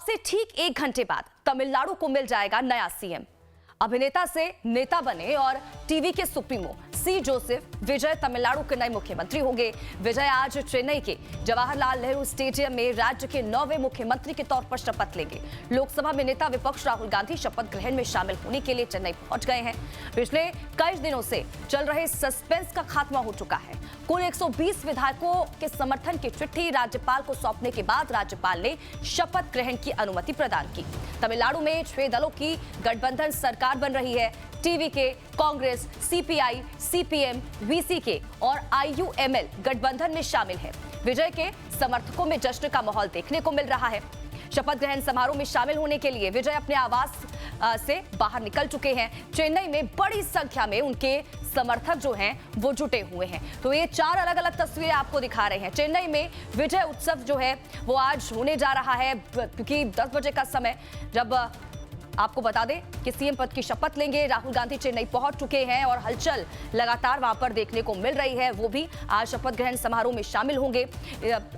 से ठीक 1 घंटे बाद तमिलनाडु को मिल जाएगा नया सीएम। अभिनेता से नेता बने और टीवी के सुप्रीमो सी जोसेफ विजय तमिलनाडु के नए मुख्यमंत्री होंगे। विजय आज चेन्नई के जवाहरलाल नेहरू स्टेडियम में राज्य के 9वें मुख्यमंत्री के तौर पर शपथ लेंगे। लोकसभा में नेता विपक्ष राहुल गांधी शपथ ग्रहण में शामिल होने के लिए चेन्नई पहुंच गए हैं। पिछले कई दिनों से चल रहे सस्पेंस का खात्मा हो चुका है। कुल 120 विधायकों के समर्थन की चिट्ठी राज्यपाल को सौंपने के बाद राज्यपाल ने शपथ ग्रहण की अनुमति प्रदान की। तमिलनाडु में 6 दलों की गठबंधन सरकार बन रही है। TVK, Congress, CPI, CPM, VCK और आईयूएमएल गठबंधन में शामिल है। विजय के समर्थकों में जश्न का माहौल देखने को मिल रहा है। शपथ ग्रहण समारोह में शामिल होने के लिए विजय अपने आवास से बाहर निकल चुके हैं। चेन्नई में बड़ी संख्या में उनके समर्थक जो हैं वो जुटे हुए हैं। तो ये 4 अलग अलग तस्वीरें आपको दिखा रहे हैं। चेन्नई में विजय उत्सव जो है वो आज होने जा रहा है, क्योंकि 10 बजे का समय, जब आपको बता दें कि सीएम पद की शपथ लेंगे। राहुल गांधी चेन्नई पहुंच चुके हैं और हलचल लगातार वहां पर देखने को मिल रही है। वो भी आज शपथ ग्रहण समारोह में शामिल होंगे।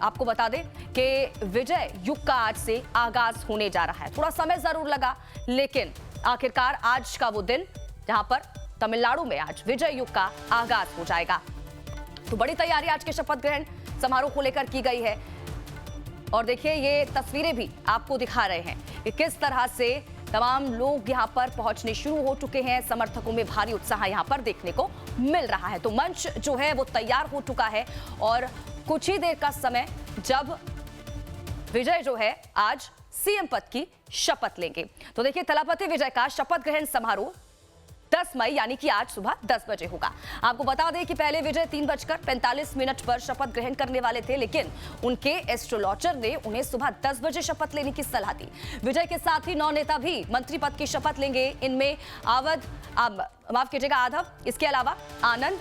आपको बता दें कि विजय युग का आज से आगाज होने जा रहा है। थोड़ा समय जरूर लगा, लेकिन आखिरकार आज का वो दिन जहां पर तमिलनाडु में आज विजय युग का आगाज हो जाएगा। तो बड़ी तैयारी आज के शपथ ग्रहण समारोह को लेकर की गई है। और देखिए, ये तस्वीरें भी आपको दिखा रहे हैं कि किस तरह से तमाम लोग यहां पर पहुंचने शुरू हो चुके हैं। समर्थकों में भारी उत्साह यहां पर देखने को मिल रहा है। तो मंच जो है वो तैयार हो चुका है और कुछ ही देर का समय जब विजय जो है आज सीएम पद की शपथ लेंगे। तो देखिए, थलापति विजय का शपथ ग्रहण समारोह 10 मई यानी कि आज सुबह 10 बजे होगा। आपको बता दें कि पहले विजय 3:45 पर शपथ ग्रहण करने वाले थे, लेकिन उनके एस्ट्रोलॉजर ने उन्हें सुबह 10 बजे शपथ लेने की सलाह दी। विजय के साथ ही 9 नेता भी मंत्री पद की शपथ लेंगे। इनमें आधव, इसके अलावा आनंद,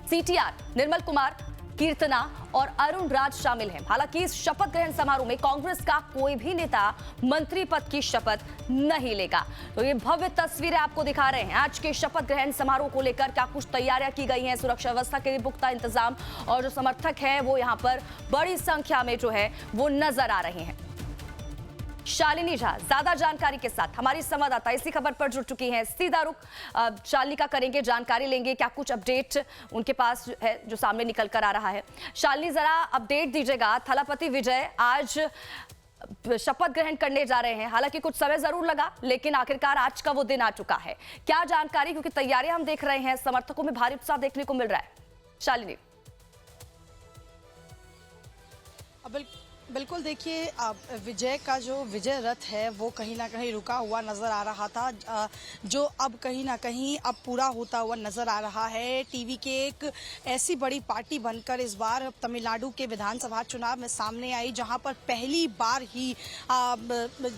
सीटीआर, निर्मल कुमार, कीर्तना और अरुण राज शामिल हैं। हालांकि इस शपथ ग्रहण समारोह में कांग्रेस का कोई भी नेता मंत्री पद की शपथ नहीं लेगा। तो ये भव्य तस्वीरें आपको दिखा रहे हैं आज के शपथ ग्रहण समारोह को लेकर। क्या कुछ तैयारियां की गई हैं, सुरक्षा व्यवस्था के लिए पुख्ता इंतजाम, और जो समर्थक हैं वो यहाँ पर बड़ी संख्या में जो है वो नजर आ रहे हैं। शालिनी झा ज्यादा जानकारी के साथ हमारी संवाददाता इसी खबर पर जुड़ चुकी हैं। सीधा रुख शालिनी का करेंगे, जानकारी लेंगे क्या कुछ अपडेट उनके पास है जो सामने निकल कर आ रहा है। शालिनी, जरा अपडेट दीजिएगा। थलापति विजय आज शपथ ग्रहण करने जा रहे हैं। हालांकि कुछ समय जरूर लगा, लेकिन आखिरकार आज का वो दिन आ चुका है। क्या जानकारी, क्योंकि तैयारियां हम देख रहे हैं, समर्थकों में भारी उत्साह देखने को मिल रहा है। शालिनी। बिल्कुल, देखिए, विजय का जो विजय रथ है वो कहीं ना कहीं रुका हुआ नज़र आ रहा था, जो अब कहीं ना कहीं अब पूरा होता हुआ नज़र आ रहा है। टीवी के एक ऐसी बड़ी पार्टी बनकर इस बार तमिलनाडु के विधानसभा चुनाव में सामने आई, जहां पर पहली बार ही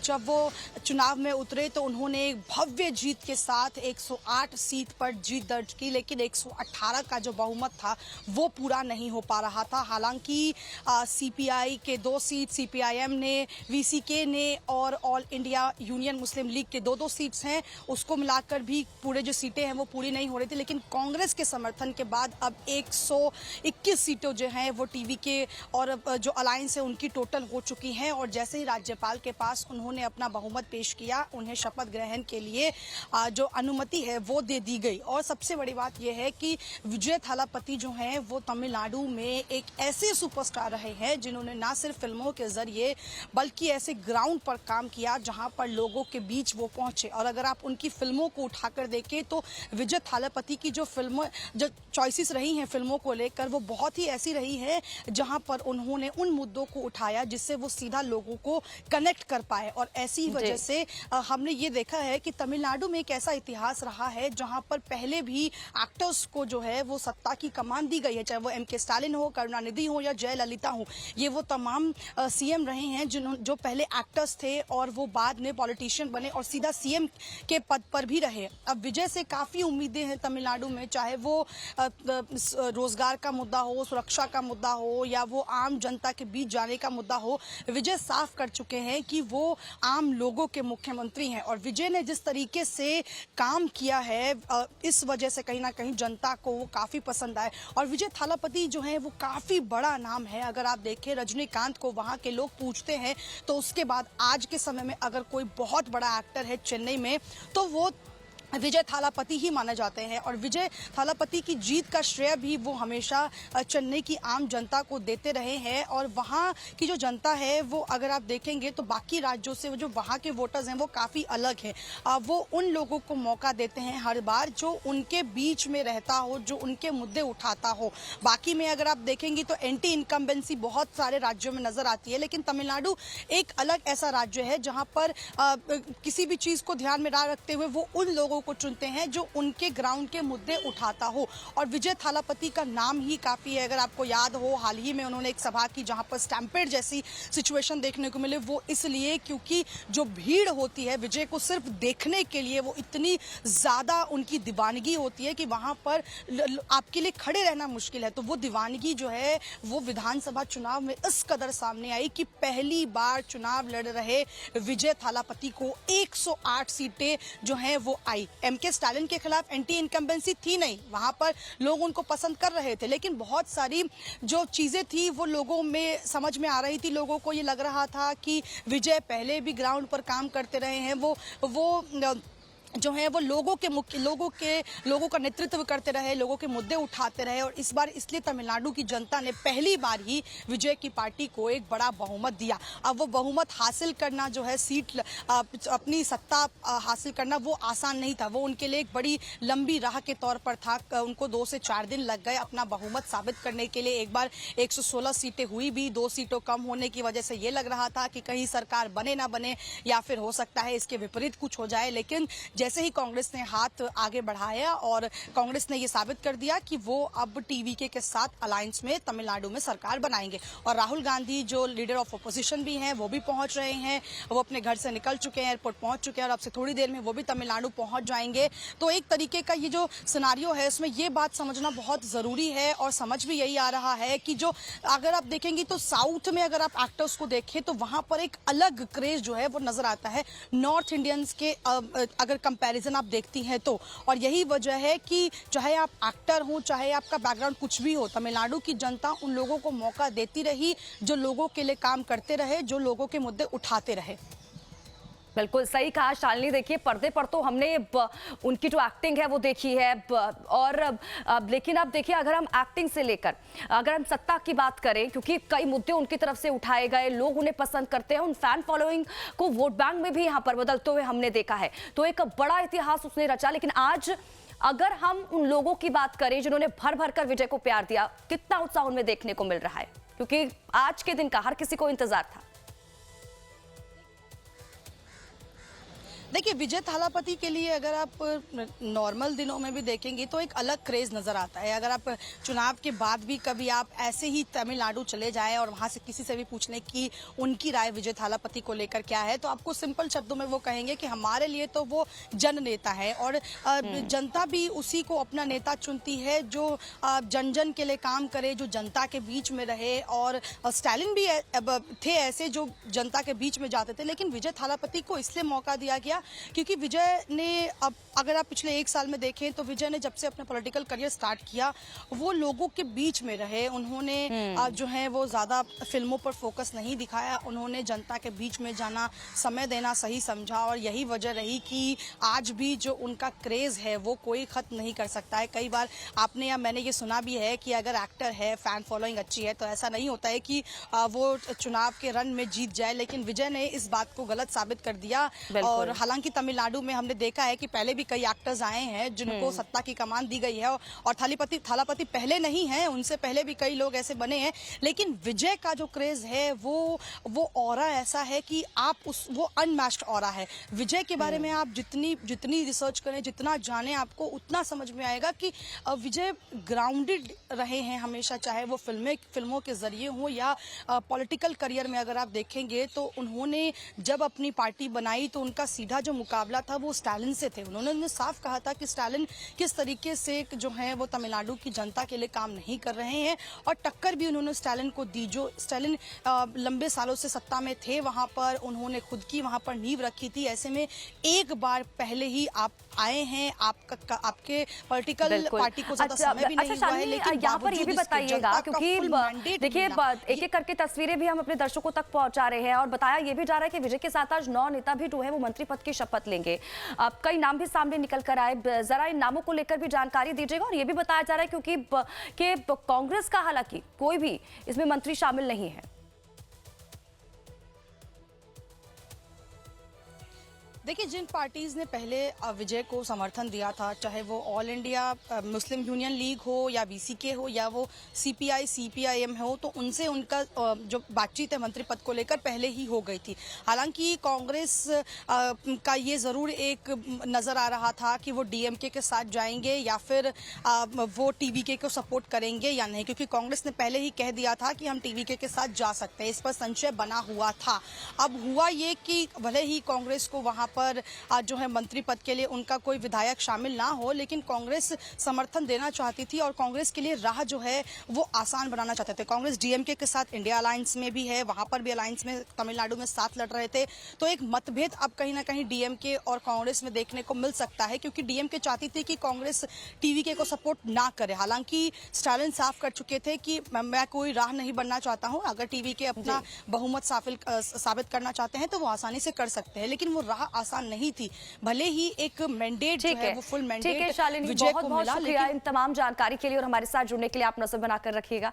जब वो चुनाव में उतरे तो उन्होंने एक भव्य जीत के साथ 108 सीट पर जीत दर्ज की, लेकिन 118 का जो बहुमत था वो पूरा नहीं हो पा रहा था। हालांकि सीपीआई के 2 सीट, सीपीआईएम ने, वीसीके ने और ऑल इंडिया यूनियन मुस्लिम लीग के 2 सीट्स हैं, उसको मिलाकर भी पूरे जो सीटें हैं वो पूरी नहीं हो रही थी। लेकिन कांग्रेस के समर्थन के बाद अब 121 सीटें जो हैं वो टीवी के और जो अलायंस है उनकी टोटल हो चुकी हैं। और जैसे ही राज्यपाल के पास उन्होंने अपना बहुमत पेश किया, उन्हें शपथ ग्रहण के लिए जो अनुमति है वो दे दी गई। और सबसे बड़ी बात यह है कि विजय थालापति जो हैं वो तमिलनाडु में एक ऐसे सुपरस्टार रहे हैं जिन्होंने ना सिर्फ फिल्मों के जरिए बल्कि ऐसे ग्राउंड पर काम किया जहां पर लोगों के बीच वो पहुंचे। और अगर आप उनकी फिल्मों को उठाकर देखें तो विजय थालापति की जो फिल्मों, जो चॉइसेस रही हैं फिल्मों को लेकर, वो बहुत ही ऐसी रही है जहां पर उन्होंने उन मुद्दों को उठाया जिससे वो सीधा लोगों को कनेक्ट कर पाए। और ऐसी वजह से हमने ये देखा है कि तमिलनाडु में एक ऐसा इतिहास रहा है जहां पर पहले भी एक्टर्स को जो है वो सत्ता की कमान दी गई है, चाहे वो एम.के. स्टालिन हो, करुणानिधि हो या जयललिता हो। ये वो तमाम सीएम रहे हैं जो पहले एक्टर्स थे और वो बाद में पॉलिटिशियन बने और सीधा सीएम के पद पर भी रहे। अब विजय से काफ़ी उम्मीदें हैं तमिलनाडु में, चाहे वो रोजगार का मुद्दा हो, सुरक्षा का मुद्दा हो या वो आम जनता के बीच जाने का मुद्दा हो। विजय साफ कर चुके हैं कि वो आम लोगों के मुख्यमंत्री हैं और विजय ने जिस तरीके से काम किया है इस वजह से कहीं ना कहीं जनता को वो काफ़ी पसंद आए। और विजय थालापति जो है वो काफ़ी बड़ा नाम है। अगर आप देखें, रजनीकांत को वहां के लोग पूछते हैं तो उसके बाद आज के समय में अगर कोई बहुत बड़ा एक्टर है चेन्नई में तो वो विजय थालापति ही माने जाते हैं। और विजय थालापति की जीत का श्रेय भी वो हमेशा चेन्नई की आम जनता को देते रहे हैं। और वहाँ की जो जनता है वो अगर आप देखेंगे तो बाकी राज्यों से जो वहाँ के वोटर्स हैं वो काफ़ी अलग हैं। वो उन लोगों को मौका देते हैं हर बार जो उनके बीच में रहता हो, जो उनके मुद्दे उठाता हो। बाकी में अगर आप देखेंगे तो एंटी इनकम्बेंसी बहुत सारे राज्यों में नजर आती है, लेकिन तमिलनाडु एक अलग ऐसा राज्य है जहाँ पर किसी भी चीज़ को ध्यान में रखते हुए वो उन लोगों को चुनते हैं जो उनके ग्राउंड के मुद्दे उठाता हो। और विजय थालापति का नाम ही काफी है। अगर आपको याद हो, हाल ही में उन्होंने एक सभा की जहां पर स्टैम्पेड जैसी सिचुएशन देखने को मिले, वो इसलिए क्योंकि जो भीड़ होती है विजय को सिर्फ देखने के लिए, वो इतनी ज्यादा उनकी दीवानगी होती है कि वहां पर आपके लिए खड़े रहना मुश्किल है। तो वो दीवानगी जो है वो विधानसभा चुनाव में इस कदर सामने आई कि पहली बार चुनाव लड़ रहे विजय थालापति को 108 सीटें जो हैं वो आई। एमके स्टालिन के खिलाफ एंटी इनकम्बेंसी थी नहीं, वहां पर लोग उनको पसंद कर रहे थे, लेकिन बहुत सारी जो चीजें थी वो लोगों में समझ में आ रही थी। लोगों को ये लग रहा था कि विजय पहले भी ग्राउंड पर काम करते रहे हैं, वो जो है वो लोगों का नेतृत्व करते रहे, लोगों के मुद्दे उठाते रहे। और इस बार इसलिए तमिलनाडु की जनता ने पहली बार ही विजय की पार्टी को एक बड़ा बहुमत दिया। अब वो बहुमत हासिल करना जो है, सीट अपनी सत्ता हासिल करना वो आसान नहीं था। वो उनके लिए एक बड़ी लंबी राह के तौर पर था। उनको 2 से 4 दिन लग गए अपना बहुमत साबित करने के लिए। एक बार 116 सीटें हुई भी, 2 सीटों कम होने की वजह से ये लग रहा था कि कहीं सरकार बने ना बने या फिर हो सकता है इसके विपरीत कुछ हो जाए। लेकिन जैसे ही कांग्रेस ने हाथ आगे बढ़ाया और कांग्रेस ने यह साबित कर दिया कि वो अब टीवीके के साथ अलायंस में तमिलनाडु में सरकार बनाएंगे। और राहुल गांधी जो लीडर ऑफ अपोजिशन भी हैं वो भी पहुंच रहे हैं, वो अपने घर से निकल चुके हैं, एयरपोर्ट पहुंच चुके हैं और अब से थोड़ी देर में वो भी तमिलनाडु पहुंच जाएंगे। तो एक तरीके का ये जो सिनारियो है उसमें ये बात समझना बहुत जरूरी है। और समझ भी यही आ रहा है कि जो अगर आप देखेंगे तो साउथ में अगर आप एक्टर्स को देखें तो वहां पर एक अलग क्रेज जो है वो नजर आता है नॉर्थ इंडियंस के अगर कंपैरिजन आप देखती हैं तो। और यही वजह है कि चाहे आप एक्टर हो, चाहे आपका बैकग्राउंड कुछ भी हो, तमिलनाडु की जनता उन लोगों को मौका देती रही जो लोगों के लिए काम करते रहे, जो लोगों के मुद्दे उठाते रहे। बिल्कुल सही कहा शालिनी। देखिए, पर्दे पर तो हमने उनकी जो एक्टिंग है वो देखी है, और लेकिन अब देखिए अगर हम एक्टिंग से लेकर अगर हम सत्ता की बात करें, क्योंकि कई मुद्दे उनकी तरफ से उठाए गए, लोग उन्हें पसंद करते हैं, उन फैन फॉलोइंग को वोट बैंक में भी यहाँ पर बदलते हुए हमने देखा है। तो एक बड़ा इतिहास उसने रचा। लेकिन आज अगर हम उन लोगों की बात करें जिन्होंने भर भर कर विजय को प्यार दिया, कितना उत्साह उनमें देखने को मिल रहा है, क्योंकि आज के दिन का हर किसी को इंतजार था। देखिए, विजय थालापति के लिए अगर आप नॉर्मल दिनों में भी देखेंगे तो एक अलग क्रेज नजर आता है। अगर आप चुनाव के बाद भी कभी आप ऐसे ही तमिलनाडु चले जाएं और वहां से किसी से भी पूछ लें कि उनकी राय विजय थालापति को लेकर क्या है, तो आपको सिंपल शब्दों में वो कहेंगे कि हमारे लिए तो वो जन नेता है। और जनता भी उसी को अपना नेता चुनती है जो जन जन के लिए काम करे, जो जनता के बीच में रहे। और स्टालिन भी थे ऐसे जो जनता के बीच में जाते थे, लेकिन विजय थालापति को इसलिए मौका दिया गया क्योंकि विजय ने, अब अगर आप पिछले 1 साल में देखें तो विजय ने जब से अपना पॉलिटिकल करियर स्टार्ट किया वो लोगों के बीच में रहे। उन्होंने जो है वो ज्यादा फिल्मों पर फोकस नहीं दिखाया, उन्होंने जनता के बीच में जाना, समय देना सही समझा। और यही वजह रही कि आज भी जो उनका क्रेज है वो कोई खत्म नहीं कर सकता है। कई बार आपने या मैंने ये सुना भी है कि अगर एक्टर है, फैन फॉलोइंग अच्छी है, तो ऐसा नहीं होता है कि वो चुनाव के रन में जीत जाए। लेकिन विजय ने इस बात को गलत साबित कर दिया। और हालांकि तमिलनाडु में हमने देखा है कि पहले भी कई एक्टर्स आए हैं जिनको सत्ता की कमान दी गई है, और थालापति पहले नहीं है, उनसे पहले भी कई लोग ऐसे बने हैं। लेकिन विजय का जो क्रेज है वो ऑरा ऐसा है कि आप वो अनमैच्ड ऑरा है। विजय के बारे में आप जितनी रिसर्च करें, जितना जाने, आपको उतना समझ में आएगा कि विजय ग्राउंडेड रहे हैं हमेशा, चाहे वो फिल्मों के जरिए हो या पॉलिटिकल करियर में। अगर आप देखेंगे तो उन्होंने जब अपनी पार्टी बनाई तो उनका सीधा सीधा जो मुकाबला था वो स्टालिन से थे। उन्होंने साफ कहा था कि स्टालिन किस तरीके से जो है वो तमिलनाडु की जनता के लिए काम नहीं कर रहे हैं, और टक्कर भी उन्होंने स्टालिन को दी। जो स्टालिन लंबे सालों से सत्ता में थे, वहां पर उन्होंने खुद की वहां पर नींव रखी थी। ऐसे में एक बार पहले ही आप आए हैं, आपके पॉलिटिकल पार्टी को ज्यादा समय भी नहीं हुआ है, लेकिन यहाँ पर ये भी बताइएगा, क्योंकि देखिए एक एक करके तस्वीरें भी हम अपने दर्शकों तक पहुंचा रहे हैं और बताया ये भी जा रहा है कि विजय के साथ आज 9 नेता भी जो है वो मंत्री पद की शपथ लेंगे। अब कई नाम भी सामने निकल कर आए, जरा इन नामों को लेकर भी जानकारी दीजिएगा। और ये भी बताया जा रहा है क्योंकि कांग्रेस का हालांकि कोई भी इसमें मंत्री शामिल नहीं है। देखिए, जिन पार्टीज ने पहले विजय को समर्थन दिया था, चाहे वो all India Muslim union league हो या वीसीके हो या वो सीपीआई सीपीआईएम हो, तो उनसे उनका जो बातचीत है मंत्री पद को लेकर पहले ही हो गई थी। हालांकि कांग्रेस का ये जरूर एक नजर आ रहा था कि वो डीएमके के साथ जाएंगे या फिर वो टीवीके को सपोर्ट करेंगे या नहीं, क्योंकि कांग्रेस ने पहले ही कह दिया था कि हम टीवीके के साथ जा सकते हैं। इस पर संशय बना हुआ था। अब हुआ ये कि भले ही कांग्रेस को वहां पर जो है मंत्री पद के लिए उनका कोई विधायक शामिल ना हो, लेकिन कांग्रेस समर्थन देना चाहती थी और कांग्रेस के लिए राह जो है वो आसान बनाना चाहते थे। कांग्रेस डीएमके के साथ इंडिया अलायंस में भी है, वहां पर भी अलायंस में तमिलनाडु में साथ लड़ रहे थे। तो एक मतभेद अब कहीं ना कहीं डीएमके और कांग्रेस में देखने को मिल सकता है, क्योंकि डीएमके चाहती थी कि कांग्रेस टीवीके को सपोर्ट ना करे। हालांकि स्टालिन साफ कर चुके थे कि मैं कोई राह नहीं बनना चाहता हूं, अगर टीवीके अपना बहुमत साबित करना चाहते हैं तो वो आसानी से कर सकते हैं, लेकिन वो राह आसान नहीं थी। भले ही एक मैंडेट जो है वो फुल मैंडेट शालिनी, विजय बहुत को बहुत मिला, शुक्रिया इन तमाम जानकारी के लिए और हमारे साथ जुड़ने के लिए। आप नजर बनाकर रखिएगा।